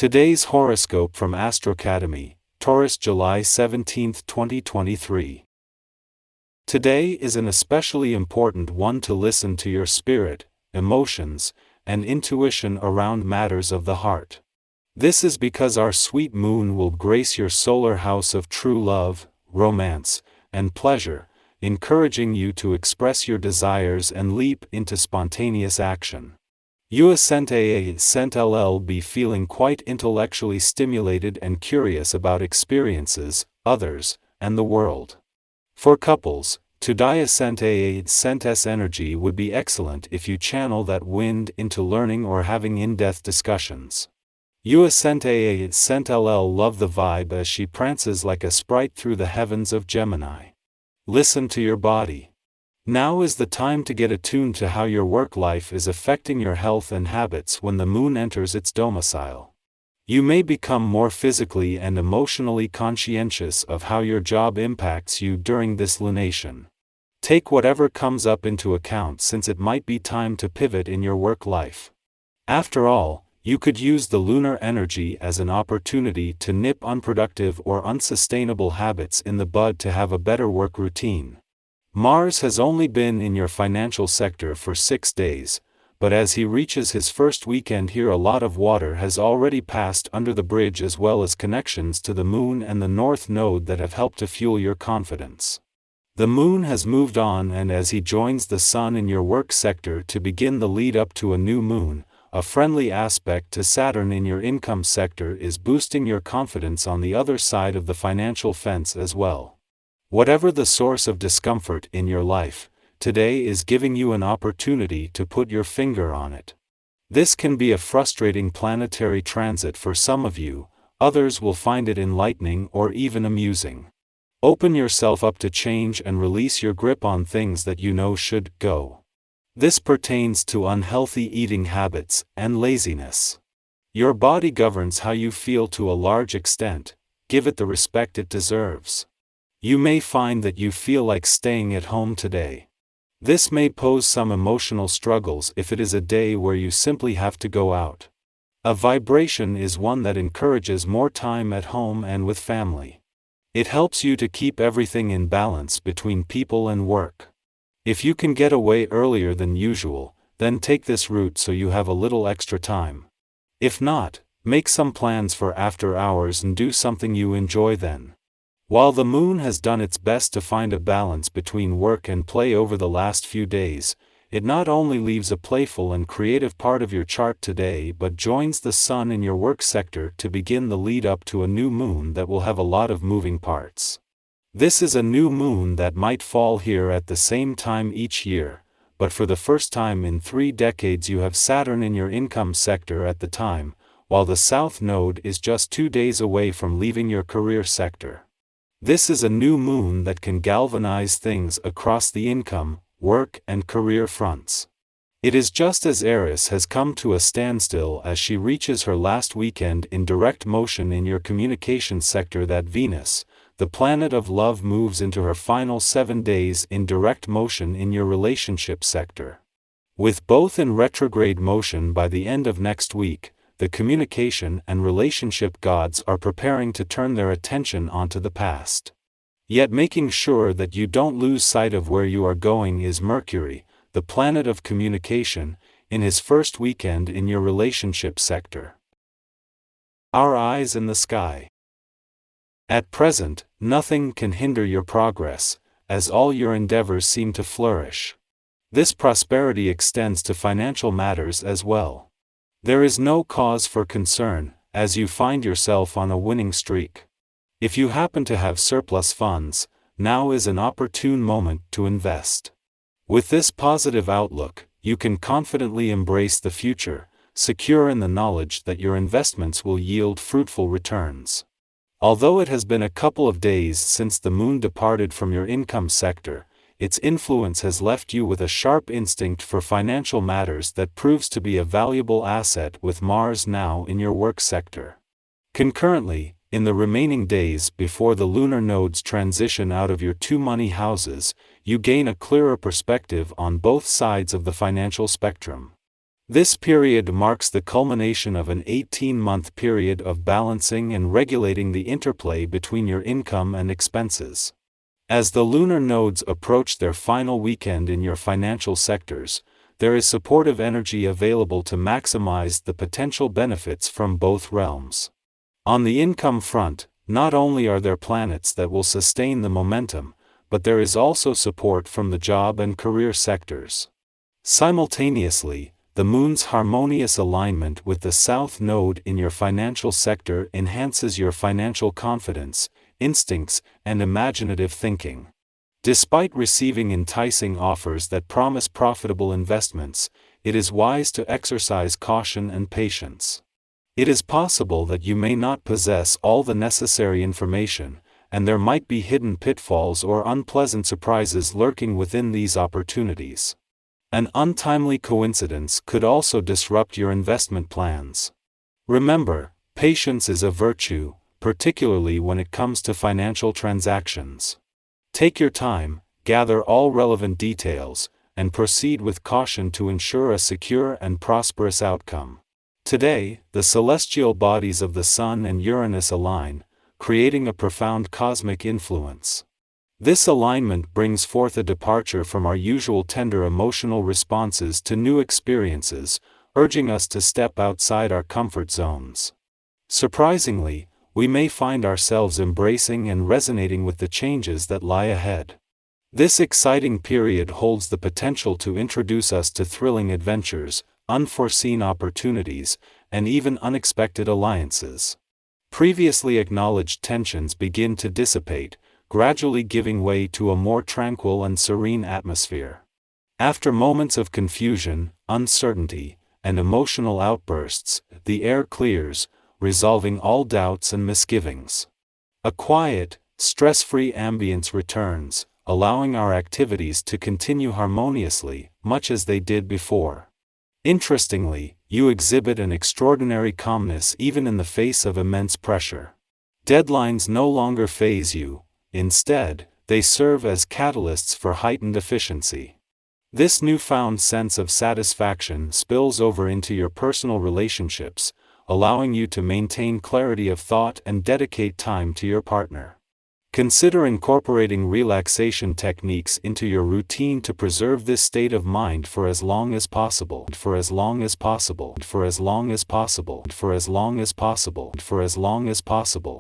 Today's horoscope from Astrocademy, Taurus, July 17, 2023. Today is an especially important one to listen to your spirit, emotions, and intuition around matters of the heart. This is because our sweet moon will grace your solar house of true love, romance, and pleasure, encouraging you to express your desires and leap into spontaneous action. You sent be feeling quite intellectually stimulated and curious about experiences, others, and the world. For couples, today Sent's energy would be excellent if you channel that wind into learning or having in-depth discussions. You Sent love the vibe as she prances like a sprite through the heavens of Gemini. Listen to your body. Now is the time to get attuned to how your work life is affecting your health and habits when the moon enters its domicile. You may become more physically and emotionally conscientious of how your job impacts you during this lunation. Take whatever comes up into account since it might be time to pivot in your work life. After all, you could use the lunar energy as an opportunity to nip unproductive or unsustainable habits in the bud to have a better work routine. Mars has only been in your financial sector for 6 days, but as he reaches his first weekend here, a lot of water has already passed under the bridge, as well as connections to the moon and the north node that have helped to fuel your confidence. The moon has moved on, and as he joins the sun in your work sector to begin the lead up to a new moon, a friendly aspect to Saturn in your income sector is boosting your confidence on the other side of the financial fence as well. Whatever the source of discomfort in your life, today is giving you an opportunity to put your finger on it. This can be a frustrating planetary transit for some of you, others will find it enlightening or even amusing. Open yourself up to change and release your grip on things that you know should go. This pertains to unhealthy eating habits and laziness. Your body governs how you feel to a large extent, give it the respect it deserves. You may find that you feel like staying at home today. This may pose some emotional struggles if it is a day where you simply have to go out. A vibration is one that encourages more time at home and with family. It helps you to keep everything in balance between people and work. If you can get away earlier than usual, then take this route so you have a little extra time. If not, make some plans for after hours and do something you enjoy then. While the moon has done its best to find a balance between work and play over the last few days, it not only leaves a playful and creative part of your chart today but joins the sun in your work sector to begin the lead up to a new moon that will have a lot of moving parts. This is a new moon that might fall here at the same time each year, but for the first time in 3 decades you have Saturn in your income sector at the time, while the south node is just 2 days away from leaving your career sector. This is a new moon that can galvanize things across the income, work, and career fronts. It is just as Eris has come to a standstill as she reaches her last weekend in direct motion in your communication sector that Venus, the planet of love, moves into her final 7 days in direct motion in your relationship sector. With both in retrograde motion by the end of next week, the communication and relationship gods are preparing to turn their attention onto the past. Yet making sure that you don't lose sight of where you are going is Mercury, the planet of communication, in his first weekend in your relationship sector. Our eyes in the sky. At present, nothing can hinder your progress, as all your endeavors seem to flourish. This prosperity extends to financial matters as well. There is no cause for concern, as you find yourself on a winning streak. If you happen to have surplus funds, now is an opportune moment to invest. With this positive outlook, you can confidently embrace the future, secure in the knowledge that your investments will yield fruitful returns. Although it has been a couple of days since the moon departed from your income sector, its influence has left you with a sharp instinct for financial matters that proves to be a valuable asset with Mars now in your work sector. Concurrently, in the remaining days before the lunar nodes transition out of your 2 money houses, you gain a clearer perspective on both sides of the financial spectrum. This period marks the culmination of an 18-month period of balancing and regulating the interplay between your income and expenses. As the lunar nodes approach their final weekend in your financial sectors, there is supportive energy available to maximize the potential benefits from both realms. On the income front, not only are there planets that will sustain the momentum, but there is also support from the job and career sectors. Simultaneously, the Moon's harmonious alignment with the South Node in your financial sector enhances your financial confidence, instincts, and imaginative thinking. Despite receiving enticing offers that promise profitable investments, it is wise to exercise caution and patience. It is possible that you may not possess all the necessary information, and there might be hidden pitfalls or unpleasant surprises lurking within these opportunities. An untimely coincidence could also disrupt your investment plans. Remember, patience is a virtue, particularly when it comes to financial transactions. Take your time, gather all relevant details, and proceed with caution to ensure a secure and prosperous outcome. Today, the celestial bodies of the Sun and Uranus align, creating a profound cosmic influence. This alignment brings forth a departure from our usual tender emotional responses to new experiences, urging us to step outside our comfort zones. Surprisingly, we may find ourselves embracing and resonating with the changes that lie ahead. This exciting period holds the potential to introduce us to thrilling adventures, unforeseen opportunities, and even unexpected alliances. Previously acknowledged tensions begin to dissipate, gradually giving way to a more tranquil and serene atmosphere. After moments of confusion, uncertainty, and emotional outbursts, the air clears, resolving all doubts and misgivings. A quiet, stress-free ambience returns, allowing our activities to continue harmoniously, much as they did before. Interestingly, you exhibit an extraordinary calmness even in the face of immense pressure. Deadlines no longer faze you, instead, they serve as catalysts for heightened efficiency. This newfound sense of satisfaction spills over into your personal relationships, allowing you to maintain clarity of thought and dedicate time to your partner. Consider incorporating relaxation techniques into your routine to preserve this state of mind for as long as possible, for as long as possible, for as long as possible, for as long as possible, for as long as possible.